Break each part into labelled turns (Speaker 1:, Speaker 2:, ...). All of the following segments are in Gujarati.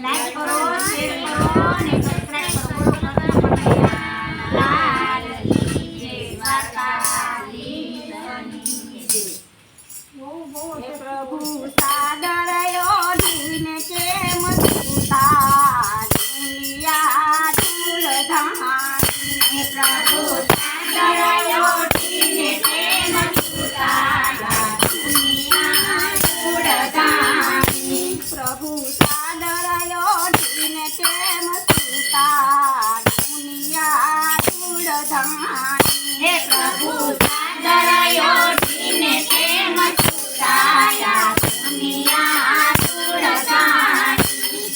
Speaker 1: લાઈક કરો, શેર કરો અને સબસ્ક્રાઇબ કરો. લાલ જય દ્વારકાધીશની જય. હે પ્રભુ સાદર ઓઢીને કેમ સુતા દુનિયા ધૂળધાણી. હે પ્રભુ સાદર ઓઢીને કેમ સુતા દુનિયા ધૂળધાણી. પ્રભુ સાદર ઓઢીને કેમ સુતા દુનિયા ધૂળધાણી. હે પ્રભુ સાદર ઓઢીને કેમ સુતા દુનિયા ધૂળધાણી.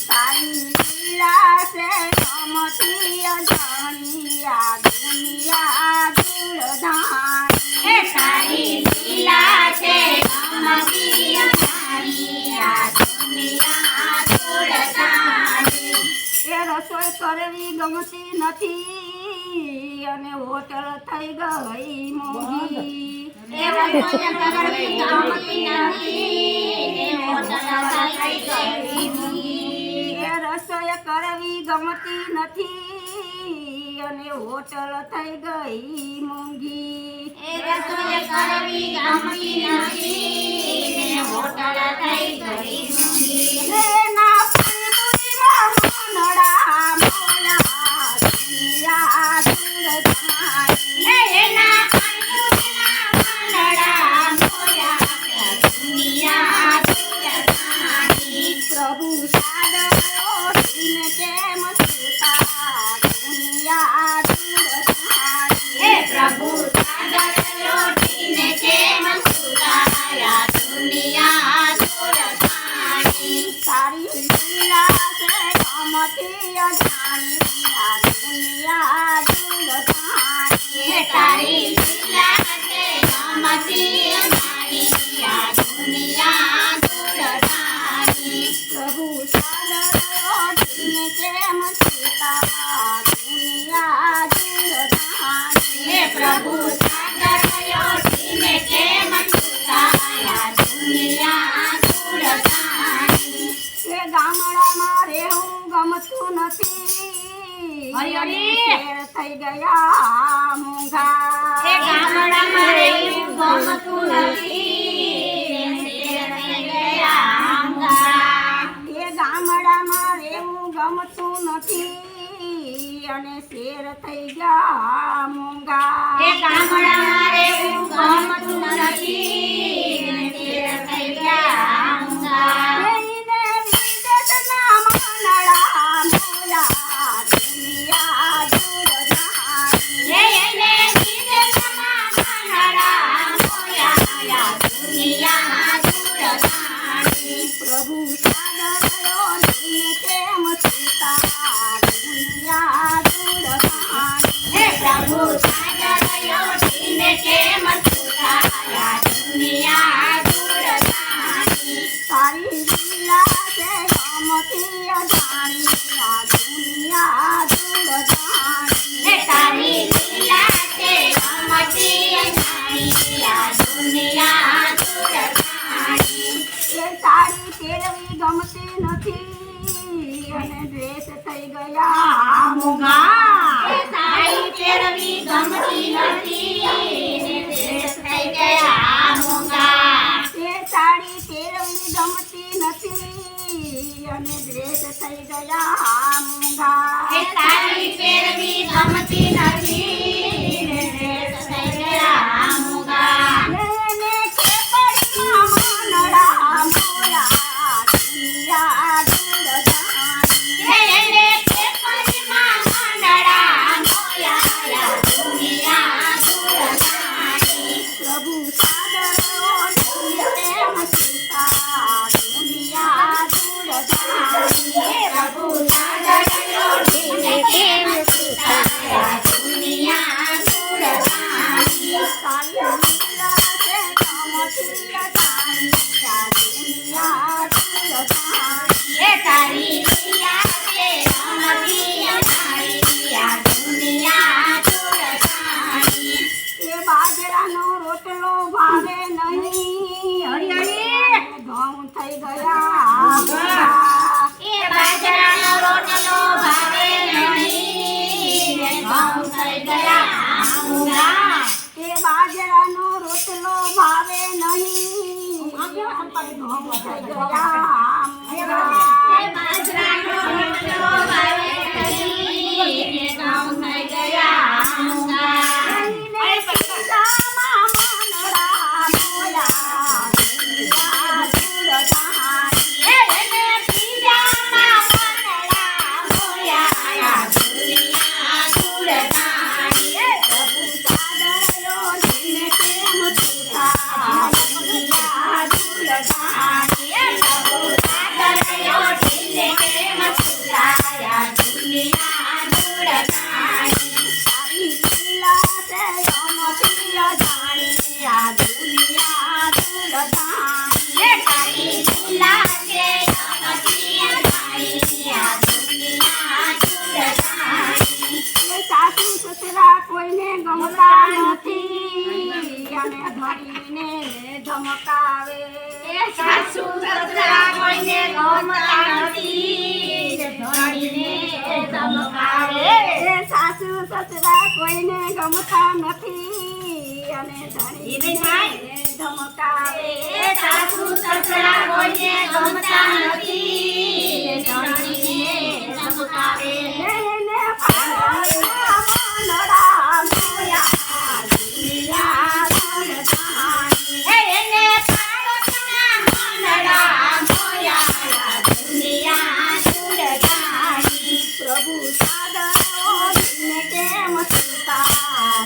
Speaker 1: તારી લીલા છે ગમતી અજાણી આ દુનિયા ધૂળધાણી. હે તારી લીલા છે ગમતી અજાણી આ દુનિયા ધૂળધાણી. એ રસોઈ કરવી ગમતી નથી અને હોટલ થઈ ગઈ મોંઘી. એ રસોઈ કરવી ગમતી નથી હોટલ થઈ ગઈ મોંઘી. એ રસોઈ કરવી ગમતી નથી અને હોટલ થઈ ગઈ મોંઘી. એ રસોઈ કરવી ગમતી નથી અને હોટલ થઈ ગઈ મોંઘી. એના પાણીપુરીમાં મનડા મોલા દુનિયા ધૂળધાણી. એના પાણીપુરીમાં મનડા મોલા દુનિયા ધૂળધાણી. પ્રભુ સાદર ઓઢીને કેમ સુતા દુનિયા ધૂળધાણી. હે પ્રભુ સાદર ઓઢીને કેમ સુતા દુનિયા ધૂળધાણી. તારી લીલા છે ગમતી અજાણી આ દુનિયા ધૂળધાણી. હે તારી લીલા છે ગમતી અજાણી આ દુનિયા ધૂળધાણી. પ્રભુ સાદર ઓઢીને કેમ સુતા દુનિયા ધૂળધાણી. હે પ્રભુ સાદર ઓઢીને કેમ સુતા દુનિયા ધૂળધાણી. એ ગામડામાં રહેવું ગમતું નથી શેર થઈ ગયા મોંઘા. એ ગામડામાં રહેવું ગમતું નથી શેર થઈ ગયા મોંઘા. એ ગામડામાં રહેવું ગમતું નથી અને શેર થઈ ગયા મોંઘા. એ ગામડામાં રહેવું ગમતું નથી અને શેર થઈ ગયા મોંઘા. એને વિદેશના મનડા મોલા દુનિયા ધૂળધાણી. એને વિદેશના મનડા મોલા દુનિયા ધૂળધાણી. પ્રભુ સાદર ઓઢીને કેમ સુતા દુનિયા ધૂળધાણી. હે પ્રભુ સાદર ઓઢીને કેમ સુતા દુનિયા ધૂળધાણી. તારી લીલા છે ગમતી અજાણી આ દુનિયા ધૂળધાણી. હે તારી લીલા છે ગમતી અજાણી આ દુનિયા ધૂળધાણી. એ સાડી પહેરવી ગમતી નથી અને ડ્રેસ થઈ ગયા મોંઘા. એ સાડી પહેરવી ગમતી નથી અને ડ્રેસ થઈ ગયા મોંઘા. એ સાડી પહેરવી ગમતી નથી અને ડ્રેસ થઈ ગયા મોંઘા. એ સાડી પહેરવી ગમતી નથી અને ડ્રેસ થઈ ગયા મોંઘા. એને ખેપડીમાં મનડા મોલા દુનિયા ધૂળધાણી. એને ખેપડીમાં મનડા મોલા દુનિયા ધૂળધાણી. પ્રભુ સાદર ઓઢીને કેમ સુતા દુનિયા ધૂળધાણી. પ્રભુ થઈ ગયા મૂંગા.
Speaker 2: બાજરાનો રોટલો વાવે નહીં ને ઘઉં થઈ ગયા મૂંગા.
Speaker 1: એને પીજામાં મનડા મોયા દુનિયા ધૂળ ધાણી.
Speaker 2: એને પીજામાં મનડા મોયા દુનિયા ધૂળ ધાણી.
Speaker 1: પ્રભુ સાદરયો દિને કેમ છૂટા દુનિયા ધૂળ ધાણી.
Speaker 2: પ્રભુ સાદરયો દિને કેમ છૂટાયા દુનિયા ધૂળ ધાણી.
Speaker 1: તારી લીલા છે અમથી અજાણી આ દુનિયા ધૂળ ધાણી.
Speaker 2: તારી લીલા છે અમથી અજાણી આ દુનિયા ધૂળ ધાણી.
Speaker 1: એ સાસુ સસરા કોઈને ગમતા નથી અને ધણીને ધમકાવે.
Speaker 2: સાસુ સસરા કોઈને ગમતા નથી ધણીને ધમકાવે.
Speaker 1: એ સાસુ સસરા કોઈને ગમતા નથી અને ધણીને ધમકાવે.
Speaker 2: સાસુ સસરા કોઈને ગમતા નથી ધણીને ધમકાવે.
Speaker 1: એને પાડોશના મનડા મોયા દુનિયા ધૂળ ધાણી.
Speaker 2: એને પાડોશના મનડા મોયા દુનિયા ધૂળ ધાણી.
Speaker 1: પ્રભુ સાદરયો દિને કેમ છૂટા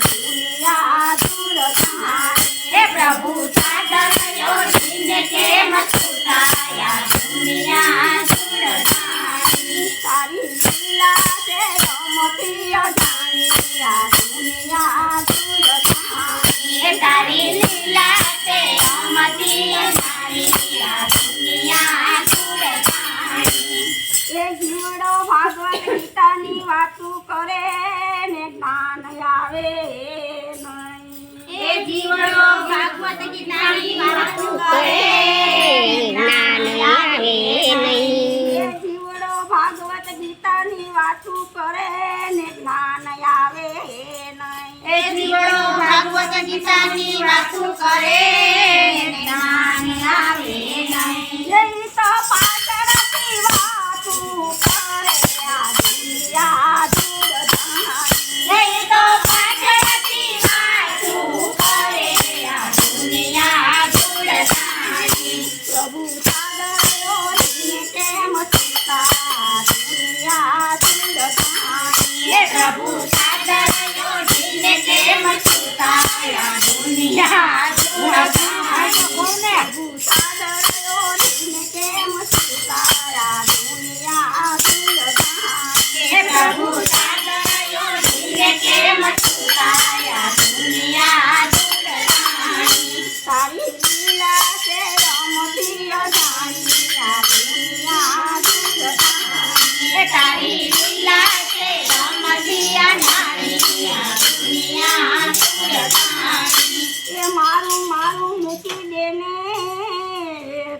Speaker 1: દુનિયા ધૂળ ધાણી.
Speaker 2: પ્રભુ સાદરયો દિને કેમ છૂટાયા દુનિયા ધૂળ ધાણી.
Speaker 1: તારી લીલા છે રમતી અજાણી આ દુનિયા ધૂળ ધાણી.
Speaker 2: તારી લીલા છે અમતી અજાણી આ દુનિયા ધૂળ ધાણી.
Speaker 1: એ જીવડો ભાગવત ગીતાની વાતું કરે ને જ્ઞાન આવે નહીં.
Speaker 2: એ જીવડો ભાગવત ગીતાની વાતો કરે જ્ઞાન આવે નહીં.
Speaker 1: એ જીવડો ભાગવત ગીતાની વાતું કરે ને જ્ઞાન આવે નહીં.
Speaker 2: એ જીવડો ભાગવત ગીતાની વાતો કરે જ્ઞાન આવે નહીં.
Speaker 1: એ તો પાછળથી વાતું કરે આ દુનિયા ધૂળ ધાણી.
Speaker 2: એ તો પાછળથી વાતો કરે આ દુનિયા ધૂળ ધાણી.
Speaker 1: પ્રભુ સાદરયો દિને કેમ છૂટા દુનિયા ધૂળ ધાણી.
Speaker 2: પ્રભુ સાદરયો દિને કેમ છૂટાયા દુનિયા ધૂળ ધાણી.
Speaker 1: પ્રભુ સાદરયો દિને કેમ છૂટા દુનિયા ધૂળ ધાણી.
Speaker 2: પ્રભુ સાદરયો દિને કેમ છૂટાયા દુનિયા ધૂળ ધાણી.
Speaker 1: તારી લીલા છે રમતી અજાણી આ દુનિયા ધૂળ ધાણી.
Speaker 2: તારી લીલા છે રમતી અજાણી આ દુનિયા ધૂળ ધાણી.
Speaker 1: એ મારું મારું મૂકી દેને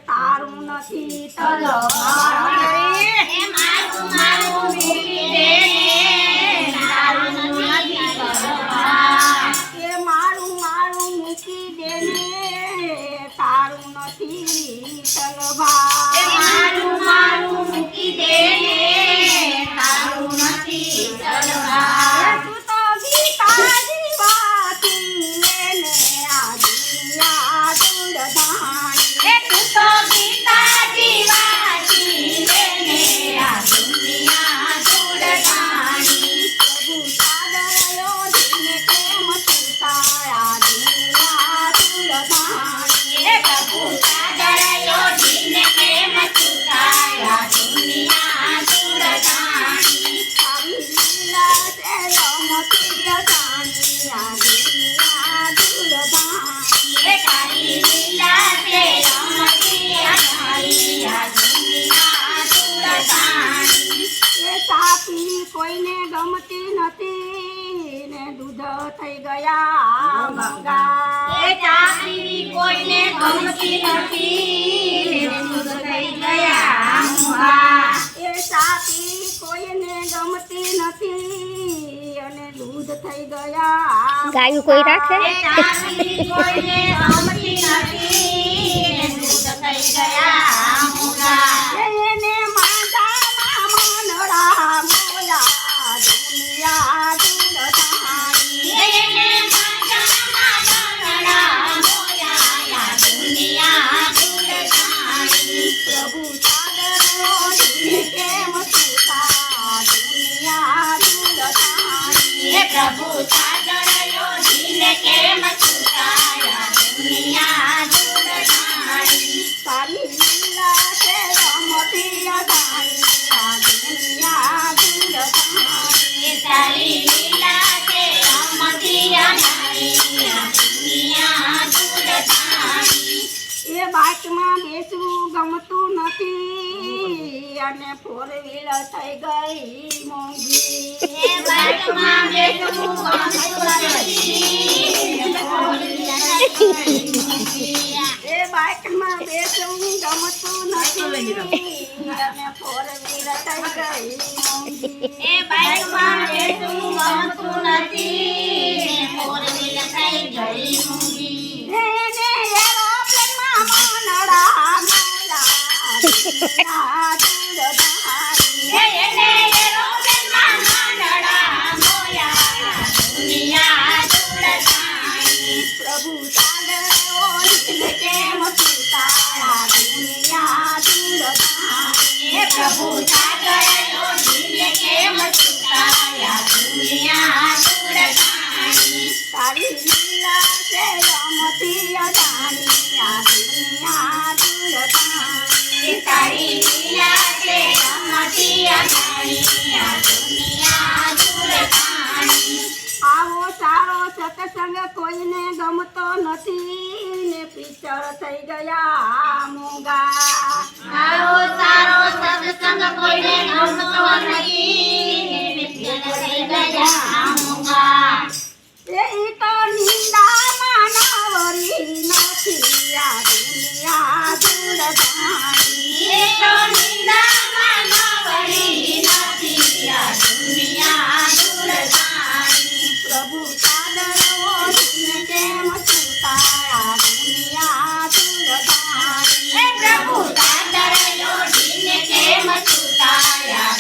Speaker 1: તારું નથી તલવાર.
Speaker 2: એ મારું મારું મૂકી દે તારું નથી તલવાર.
Speaker 1: એ મારું મારું મૂકી દેને તારું નથી તલવાર.
Speaker 2: એ મારું મારું મૂકી દે તારું નથી તલવાર.
Speaker 1: તું તો ગીતાજી વાંચી લેને આ દુનિયા ધૂળ ધાણી.
Speaker 2: તું તો ગીતાજી વાંચી લેને આ દુનિયા ધૂળ ધાણી.
Speaker 1: પ્રભુ સાદરયો દિને કેમ છૂટા દુનિયા ધૂળ ધાણી.
Speaker 2: પ્રભુ સાદરયો દિને કેમ છૂટાયા દુનિયા ધૂળ ધાણી.
Speaker 1: તારી લીલા છે રમતી અજાણી આ દુનિયા ધૂળ ધાણી.
Speaker 2: તારી લીલા છે રમતી અજાણી આ દુનિયા ધૂળ ધાણી.
Speaker 1: એ તાપી કોઈને ગમતી નથી ને દૂધ થઈ ગયા મંગા.
Speaker 2: એ ચાકરી કોઈને ગમતી નથી ને દૂધ થઈ ગયા મૂંગા.
Speaker 1: એ તાપી કોઈને ગમતી નથી અને દૂધ થઈ ગયા.
Speaker 3: ગાયું કોઈ રાખે?
Speaker 2: એ ચાકરી કોઈને ગમતી નથી ને દૂધ થઈ થઈ ગયા મૂંગા.
Speaker 1: એને માંદામાં મનડા મોયા દુનિયા દૂર સાણી.
Speaker 2: એને માંદામાં મનડા મોયા દુનિયા દૂર સાણી.
Speaker 1: પ્રભુ સાદરો દિને કેમ સુતા દુનિયા દૂર સાણી.
Speaker 2: હે પ્રભુ સાદરયો દિને કેમ સુતાયા દુનિયા દૂર સાણી.
Speaker 1: તારી લીલા છે રમતી અજાણી આ દુનિયા દૂર સાણી.
Speaker 2: તારી લીલા છે રમતી અજાણી આ દુનિયા દૂર સાણી.
Speaker 1: એ બાઇકમાં બેસવું ગમતું નથી અને ફોર વ્હીલર થઈ ગઈ મોંઘી.
Speaker 2: એ બાઇકમાં બેસવું ગમતું નથી.
Speaker 1: એ બાઇકમાં બેસવું ગમતું નથી અને ફોર વ્હીલર થઈ ગઈ મોંઘી.
Speaker 2: એ બાઇકમાં બેસવું ગમતું નથી. ફોર વ્હીલર થઈ ગઈ મોંઘી.
Speaker 1: એને એરોપ્લેનમાં મનડા મોયા દુનિયા દૂર સાણી.
Speaker 2: એને એરોપ્લેનમાં માંડડા મોયા દુનિયા દૂર સાણી.
Speaker 1: પ્રભુ સાદરો દિને કેમ સુતાયા દુનિયા દૂર સાણી.
Speaker 2: હે પ્રભુ સાગરયો દિને કેમ સુતાયા દુનિયા દૂર સાણી.
Speaker 1: તારી લીલા છે રમતી અજાણી આ દુનિયા દૂર સાણી.
Speaker 2: તારી લીલા છે રમતી અજાણી આ દુનિયા દૂર સાણી.
Speaker 1: આવો સારો સત્સંગ કોઈને ગમતો નથી ને પિક્ચર થઈ ગયા મોંઘા.
Speaker 2: આવો સારો સત્સંગ કોઈને ગમતો નથી. થઈ ગયા મૂંગા.
Speaker 1: એ તો નિંદામાં નવરી નથી આ દુનિયા દૂર સાણી.
Speaker 2: એ તો નિંદામાં નવરી નથી આ દુનિયા દૂર સાણી.
Speaker 1: પ્રભુ સાદરો દિને કેમ સુતાયા દુનિયા દૂર સાણી.
Speaker 2: હે પ્રભુ સાદરયો દિને કેમ સુતાયા